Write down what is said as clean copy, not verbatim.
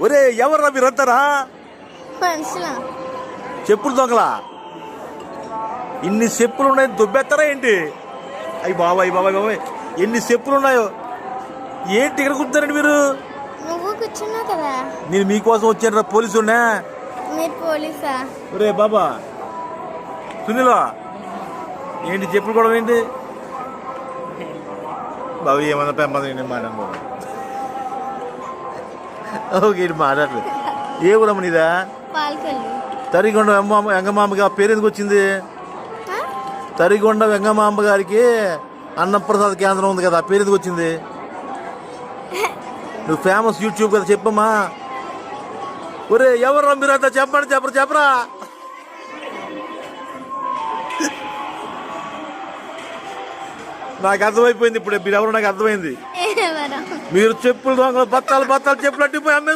ఒరే ఎవర్రా మీరంతారా? మనుషులా? చెప్పులు దొంగలా? ఇన్ని చెప్పులు ఉన్నాయి, దుబ్బెత్తారా ఏంటి? అయ్యి బాబాయ్ బాబాయ్ బాబాయ్, ఎన్ని చెప్పులు ఉన్నాయో! ఏంటి ఇక్కడ కూర్చున్నారండి మీరు? నువ్వు కూర్చున్నావు కదా. నేను మీకోసం వచ్చాను రా, పోలీసు ఉన్నా. మీరు పోలీసా? ఒరే బాబా సునీలా, ఏంటి చెప్పులు కూడా ఏంటి బాబు? ఏమన్నా పెమ్మది నేను మాట్లాడు బాబు. ఓకే మాట్లాడలేదు. ఏ ఊరమ్మ నీదా? పాలకొల్లు. తరిగొండ వెంగమాంబకి ఆ పేరు ఎందుకు వచ్చింది? తరిగొండ వెంగమాంబ గారికి అన్నప్రసాద్ కేంద్రం ఉంది కదా, ఆ పేరు ఎందుకు వచ్చింది? నువ్వు ఫేమస్ యూట్యూబ్ కదా, చెప్పమ్మా. ఒరే ఎవరు మీరంతా చెప్పండి, చెప్పరా. నాకు అర్థమైపోయింది ఇప్పుడు, మీరు ఎవరు నాకు అర్థమైంది. మీరు చెప్పులు దొంగలు బత్తాలు చెప్పులు అట్టిపోయి అమ్మే